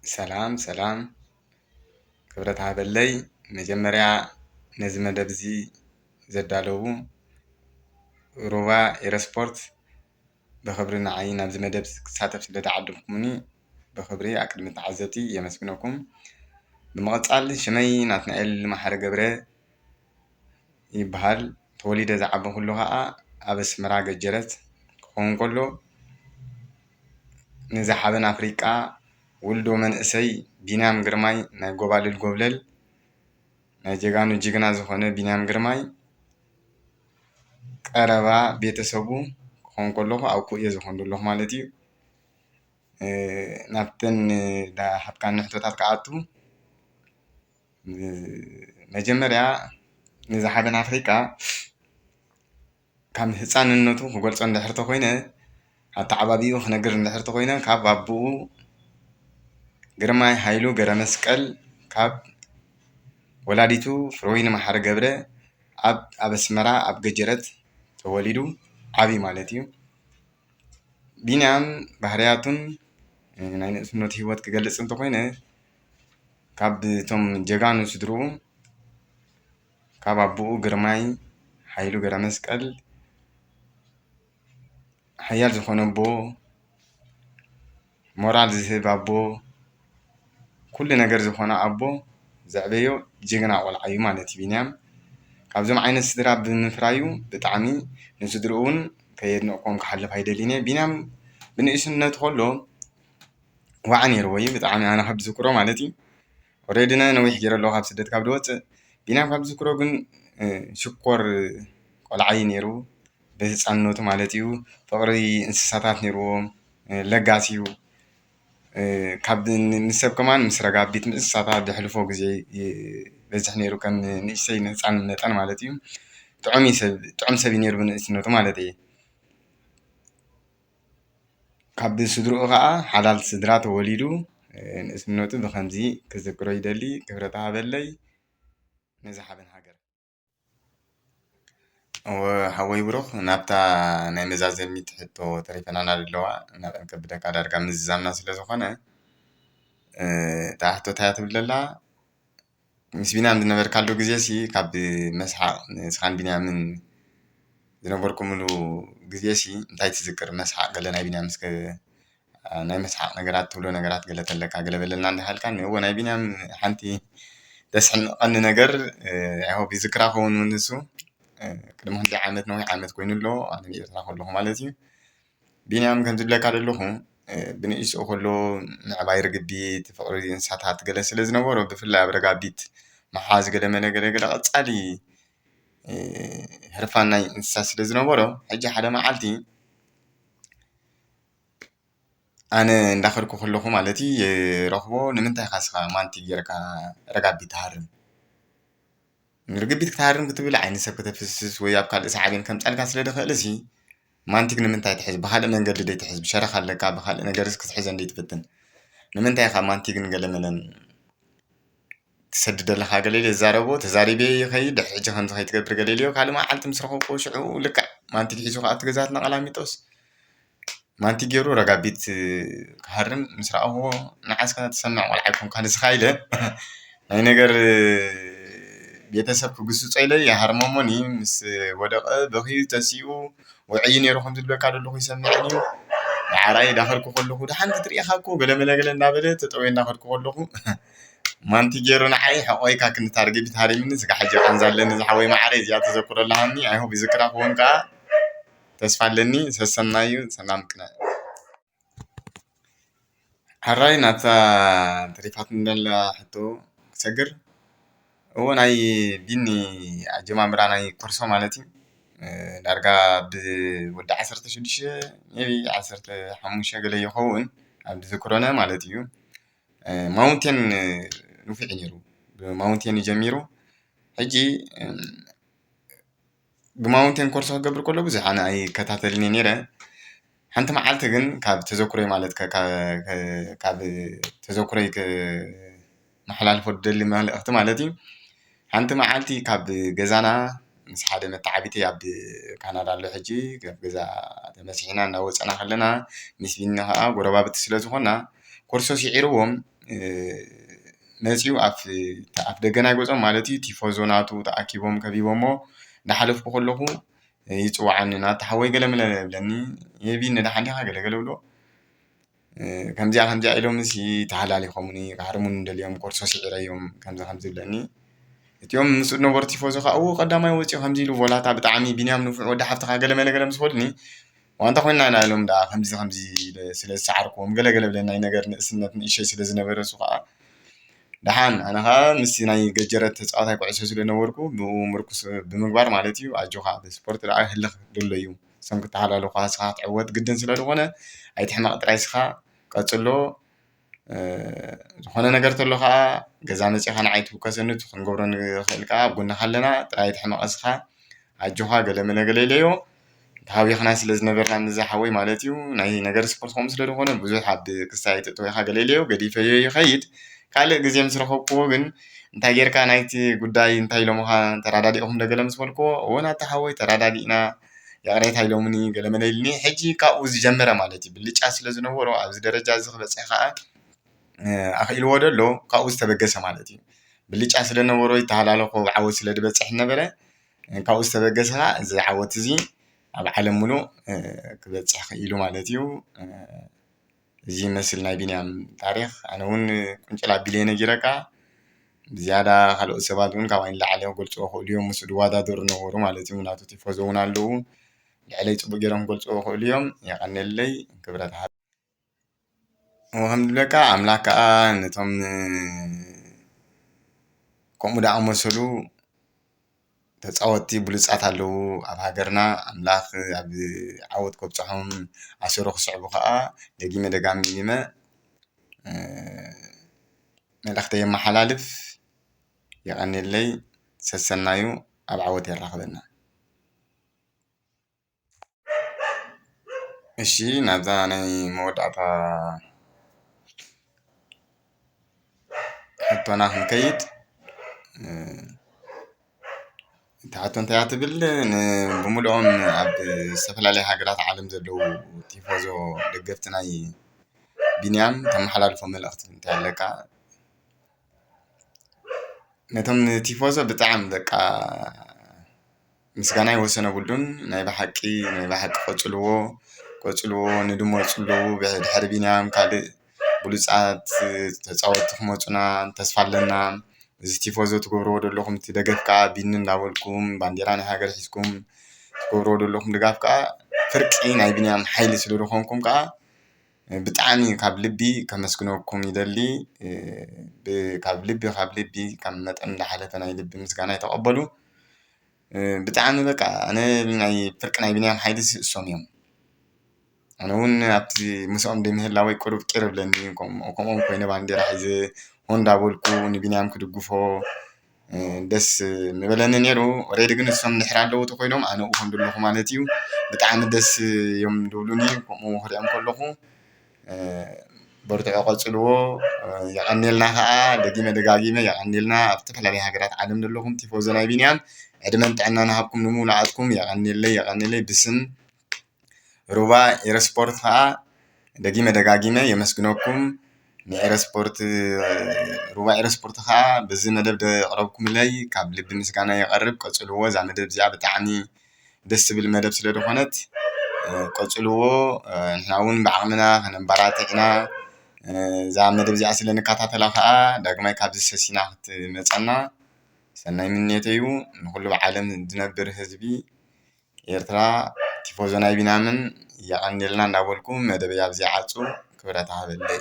ሰላም ክብረት ሃበለይ መጀመርያ ነዚ መደብ እዚ ዘዳለዉ ሩባ ኤረስፖርት ብክብሪ ንዓይ ናብዚ መደብ ክሳተፍ ስለ ተዓደምኩምኒ ብክብሪ ኣቅድሚ ተዓዘብቲ የመስግነኩም። ብምቅፃል ሽመይ ናትናኤል ማሕረ ገብረ ይበሃል። ተወሊደ ዝዓበኩሉ ከዓ ኣብ ኣስመራ ገጀረት ክኸውን ከሎ ንዝሓበን ኣፍሪቃ ውልዶ መንእሰይ ቢንያም ግርማይ ናይ ጎባልል ጎብለል ናይ ጀጋኑ ጅግና ዝኾነ ቢንያም ግርማይ ቀረባ ቤተሰቡ ክኸውን ከለኹ ኣብኡ እየ ዝኮን ዘለኹ ማለት እዩ። ናብተን ዝሃብካኒ ሕቶታት ክኣቱ መጀመርያ ንዝሓበን ኣፍሪቃ ካብ ህፃንነቱ ክገልፆ እንድሕር ተኮይነ ኣተዓባብዩ ክነግር እንድሕር ተኮይነ ካብ ኣቡኡ ግርማይ ሃይሉ ገረመስቀል ካብ ወላዲቱ ፍረወይኒ ማሕረ ገብረ ኣብ ኣስመራ ኣብ ገጀረት ተወሊዱ ዓብዩ ማለት እዩ። ቢንያም ባህርያቱን ናይ ንእስነቱ ሂወት ክገልፅ እንተኮይነ ካብ እቶም ጀጋኑ ስድርኡ ካብ ኣቡኡ ግርማይ ሃይሉ ገረመስቀል ሓያል ዝኾነ ኣቦ፣ ሞራል ዝህብ ኣቦ፣ ኩሉ ነገር ዝኾነ ኣቦ ዘዕበዮ ጅግና ቆልዓ እዩ ማለት እዩ ቢንያም። ካብዞም ዓይነት ስድራ ብምፍራዩ ብጣዕሚ ንስድርኡ እውን ከየድንቆም ክሓልፍ ኣይደልን እየ። ቢንያም ብንእስነቱ ከሎ ዋዕ ነይርዎ እዩ ብጣዕሚ ኣነ ካብ ዝዝክሮ ማለት እዩ። ኦሬዲ ነዊሕ ገይረ ኣለኹ ካብ ስደት ካብ ዝወፅእ። ቢንያም ካብ ዝዝክሮ ግን ሽኮር ቆልዓ እዩ ነይሩ ብህፃንነቱ ማለት እዩ። ፍቅሪ እንስሳታት ነይርዎ፣ ለጋሲ እዩ። ካብ ምስ ሰብ ከማን ምስ ረጋቢት ምስ እንስሳታት ዘሕልፎ ግዜ ይበዝሕ ነይሩ ከም ንእሽተይ ንህፃን መጠን ማለት እዩ። ጥዑም ሰብ እዩ ነይሩ ብንእስነቱ ማለት እየ። ካብ ስድርኡ ከዓ ሓላል ስድራ ተወሊዱ ንእስነቱ ብከምዚ ክዝክሮ ይደሊ። ክብረት ሃበለይ ንዝሓበን ሃገር። ሓወይ ብሩኽ ናብታ ናይ መዛዘሚት ሕቶ ተሪፈናና ኣለዋ ናብአን ከብደካ ዳርጋ ምዝዛምና ስለ ዝኾነ እታ ሕቶ እንታይ ትብል ዘላ ምስ ቢንያም ዝነበርካሉ ግዜ ሲ ካብ መስሓቅ ንስኻን ቢንያምን ዝነበርኩምሉ ግዜ ሲ እንታይ ትዝክር መስሓቅ ገለ ናይ ቢንያም ናይ መስሓቅ ነገራት ትብሎ ነገራት ገለ ተለካ ገለ በለልና እንዳሃልካኒ እወ ናይ ቢንያም ሓንቲ ዘስሕንቀኒ ነገር ኣይ ሆፕ ይዝክራ ክኸውን ንሱ ቅድሚ ክንደይ ዓመት ነዊሕ ዓመት ኮይኑ ኣሎ ኣነ ኤርትራ ከለኹ ማለት እዩ። ቢንያም ከም ዝብለካ ዘለኹ ብንእሽትኡ ከሎ ምዕባይ ርግቢት ፍቅሪ እንስሳታት ገለ ስለ ዝነበሮ ብፍላይ ኣብ ረጋቢት መሓዝ ገለ ገለ ቀፃሊ ሕርፋን ናይ እንስሳ ስለ ዝነበሮ ሕጂ ሓደ መዓልቲ ኣነ እንዳኸድኩ ከለኹ ማለት እዩ የረኽቦ ንምንታይ ኢኻ ንስኻ ማንቲግ ጌርካ ረጋቢት ትሃርም? ርግቢት ክትሃርም ክትብል ዓይኒ ሰብ ከተፍስስ ወይ ኣብ ካልእ ሰዓብን ከምፃልካ ስለ ዝኽእል ሲ ማንቲግ ንምንታይ ትሕዝ? ብካልእ መንገዲ ዶ ትሕዝ? ብሸረኽ ኣለካ ብካልእ ነገርስ ክትሕዘ እንዶ ትፍትን? ንምንታይ ኢኻ ማንቲግን ገለመለን ትሰድድ ዘለካ ገለ ኢለ ዝዛረቦ ተዛሪበ ይኸይድ ሕጂ ከምዚ ከይትገብር ገለ ኢልዮ ካልእ መዓልቲ ምስ ረኸብኩ ሽዑ ልክዕ ማንቲግ ሒዙ ከኣቱ ገዛትና ቀላሚጦስ ማንቲግ ገይሩ ረጋቢት ክሃርም ምስ ረኣኽዎ ንዓስካ ትሰምዕ ቆልዓ ኣይኮንካ ንስኻ ኢለ ናይ ነገር ቤተሰብ ክግስፆ ኢለ ይሃርመሞኒ ምስ ወደቐ በኺዩ ተሲኡ ውዕይ ነይሩ ከም ዝብለካ ዘለኹ ይሰምዐኒ እዩ። ዳዕራይ እንዳኸድኩ ከለኹ ድሓን ክትሪኢኻ እኮ ገለመለ ገለ እንዳበለ ጠጠው ኢለ እንዳኸድኩ ከለኹ ማንቲግ ገይሩ ንዓይ ሕቆይካ ክንታ ርግቢት ሃሪምኒ ስጋ ሕጂ ቀንዛ ኣለኒ ዝሓወይ ማዕረይ እዚኣ ተዘክረላሃኒ ኣይ ሆፕ ይዝክራ ክኸውን ከዓ ተስፋ ኣለኒ። ሰሰናዩ ሰላም ቅነ ሓራይ ናብታ ተሪፋትኒ ዘላ ሕቶ ክሰግር እዎ ናይ ቢኒ ኣጀማምራ ናይ ኮርሶ ማለት እዩ ዳርጋ ብወዲ 16 ሜቢ 15 ገለ ይኸውን ኣብ ዝዝክሮነ ማለት እዩ። ማውንቴን ንፊዕ ነይሩ ብማውንቴን እዩ ጀሚሩ ሕጂ ብማውንቴን ኮርሶ ክገብር ከሎ ብዙሕ ኣነ ኣይከታተልን እየ ነይረ። ሓንቲ መዓልቲ ግን ካብ ተዘክሮይ ማለት ካብ ተዘክሮይ መሓላልፎ ዝደሊ መልእኽቲ ማለት እዩ ሓንቲ መዓልቲ ካብ ገዛና ምስ ሓደ መተዓቢተይ ኣብ ካናዳ ኣሎ ሕጂ ካብ ገዛ ተመሲሒና እናወፀና ከለና ምስ ቢኒ ከዓ ጎረባብቲ ስለ ዝኾና ኮርሶ ሲዒርዎም መፂኡ ኣፍ ደገና ይጎፆም ማለት እዩ ቲፎዞ ናቱ ተኣኪቦም ከቢቦሞ እንዳሓለፍኩ ከለኹ ይፅዋዓኒ ናታ ሓወይ ገለመለ ብለኒ የቢ ንዳሓን ዲኻ ገለገለ ብሎ ከምዚኣ ኢሎም ምስ ተሃላሊኾምኒ ካሃርሙን ደልዮም ኮርሶ ስዒረዮም ከምዚ ብለኒ እቲኦም ምስ ነበሩ ቲፎዞ ከዓ ቀዳማይ ወፂኡ ከምዚ ኢሉ ቮላታ ብጣዕሚ ቢንያም ንፉዕ ወዲ ሓፍትኻ ገለመለ ምስ በሉኒ ዋንታ ኮይና ኢና ኢሎም ዳ ከምዚ ስለ ዝሰዓርክዎም ገለገለ ብለኒ ናይ ነገር ንእስነት ንእሸይ ስለ ዝነበረ እሱ ከዓ ድሓን ኣነ ከዓ ምስ ናይ ገጀረት ተፃዋታይ ኩዕሶ ስለ ነበርኩ ብኡ ምርኩስ ብምግባር ማለት እዩ ኣጆኻ ብስፖርት ደኣ ህልኽ ድሎ እዩ ሰም ክተሃላለኹ ስኻ ትዕወት ግድን ስለ ዝኾነ ኣይትሕማቕ ጥራይ ስኻ ቀፅሎ ዝኾነ ነገር ተሎ ከዓ ገዛ መፂኻ ንዓይ ትውከሰኒ ክንገብሮ ንኽእል ከዓ ኣብ ጎንኻ ኣለና ጥራይ ኣይትሕማቕ ስኻ ኣጆኻ ገለመለ ገለለዮ ተሃቢኽና ስለ ዝነበርና ንዝሓወይ ማለት እዩ ናይ ነገር ስፖርት ከምኡ ስለ ዝኾነ ብዙሕ ኣብ ክሳይ ተጠወይኻ ገለለዮ ገዲፈዮ ይኸይድ ካልእ ግዜ ምስ ረኸብክዎ ግን እንታይ ጌርካ ናይቲ ጉዳይ እንታይ ኢሎምኻ ተራዳዲእኹም ደገለ ምስ በልክዎ ናታ ሓወይ ተራዳዲእና የቕሬታ ኢሎምኒ ገለመለ ኢልኒ ሕጂ ካብኡ ዝጀመረ ማለት እዩ ብልጫ ስለ ዝነበሮ ኣብዚ ደረጃ እዚ ክበፅሕ ከዓ ኣኽኢልዎ ደሎ ካብኡ ዝተበገሰ ማለት እዩ ብልጫ ስለ ነበሮ ይተሃላለኹ ዓወት ስለ ድበፅሕ ነበረ ካብኡ ዝተበገሰ ከዓ እዚ ዓወት እዚ ኣብ ዓለም ሙሉእ ክበፅሕ ክኢሉ ማለት እዩ እዚ ይመስል ናይ ቢንያም ታሪክ ኣነ እውን ቁንጭል ኣቢለ ነጊረካ ብዝያዳ ካልኦት ሰባት እውን ካብኣይ ንላዕሊ ክገልፅዎ ክእሉ እዮም ምስ ዝወዳደሩ ነበሩ ማለት እዩ ናቱ ቲፎዞ እውን ኣለዉ ልዕለይ ፅቡቅ ጌሮም ክገልፅዎ ክእሉ እዮም ይቐኒለይ ክብረት ከም ዝብለካ ኣምላክ ከዓ ነቶም ከምኡ ዝኣመሰሉ ተፃወቲ ብሉፃት ኣለዉ ኣብ ሃገርና ኣምላኽ ኣብ ዓወት ከብፅሖም ኣሰሮ ክስዕቡ ከዓ ደጊመ ደጋሚመ መልእኽተይ የመሓላልፍ ይቐኒለይ ሰሰናዩ ኣብ ዓወት የራኽበና እሺ ናብዛ ናይ መወዳእታ ሕቶና ክንከይድ ተሓቶ እንታይ እያ ትብል ብምልኦም ኣብ ዝተፈላለዩ ሃገራት ዓለም ዘለዉ ቲፎዞ ደገፍቲ ናይ ቢንያም ተመሓላልፎ መልእኽቲ እንታይ ኣለካ ነቶም ቲፎዞ ብጣዕሚ በቃ ምስጋና ይወሰነ የብሉን ናይ ብሓቂ ቀፅልዎ ንድመፁ ብድሕሪ ቢንያም ካልእ ብሉፃት ተፃወቲ ክመፁና ተስፋ ኣለና እዚ ቲፎዞ ትገብርዎ ዘለኹም እቲ ደገፍ ከዓ ቢኒ እንዳበልኩም ባንዴራ ናይ ሃገር ሒዝኩም ትገብርዎ ዘለኹም ድጋፍ ከዓ ፍርቂ ናይ ቢንያም ሓይሊ ስለ ዝኾንኩም ከዓ ብጣዕሚ ካብ ልቢ ከመስግነኩም ይደሊ ካብ ልቢ ካብ መጠን ዝሓለፈ ናይ ልቢ ምስጋና ይተቐበሉ ብጣዕሚ በቃ ኣነ ናይ ፍርቂ ናይ ቢንያም ሓይሊ እሶም እዮም ኣነ እውን ኣብቲ ምስኦም ደይምህላወይ ቁሩብ ቂር ብለኒ ከምኦም ኮይነ ባንዴራ ሒዘ እንዳበልኩ ንቢንያም ክድግፎ ደስ ምበለኒ ነይሩ ኦሬዲ ግን እሶም ድሕሪ ኣለዉ ኮይኖም ኣነ ከም ዘለኹ ማለት እዩ ብጣዕሚ ደስ እዮም ድብሉኒ ከምኡ ክሪኦም ከለኹ በርትዑ ቀፅልዎ ይቐኒልና ከዓ ደጊመ ደጋጊመ ይቐኒልና ኣብ ዝተፈላለዩ ሃገራት ዓለም ዘለኹም ቲፎዞ ናይ ቢንያም ዕድመን ጥዕና ንሃብኩም ንምሉኣትኩም ይቐኒለይ ብስም ሩባ ኤረስፖርት ከዓ ደጊመ ደጋጊመ የመስግነኩም ሩባ ኤረስፖርት ከዓ በዚ መደብ ደቕረብኩምለይ ካብ ልቢ ምስጋና የቐርብ ቀፅልዎ እዛ መደብ እዚኣ ብጣዕሚ ደስ ትብል መደብ ስለ ዝኾነት ቀፅልዎ ንሕና እውን ብዓቕምና ከነባራትዕና እዛ መደብ እዚኣ ስለ ንከታተላ ከዓ ዳግማይ ካብዚ ሰሲና ክትመፀና ሰናይ ምንየተይ እዩ ንኩሉ ብዓለም ዝነብር ህዝቢ ኤርትራ ቲፎዞ ናይ ቢንያምን ይቐኒልና እንዳበልኩ መደበይ ኣብዚ ዓፁ ክብረት ሃበለይ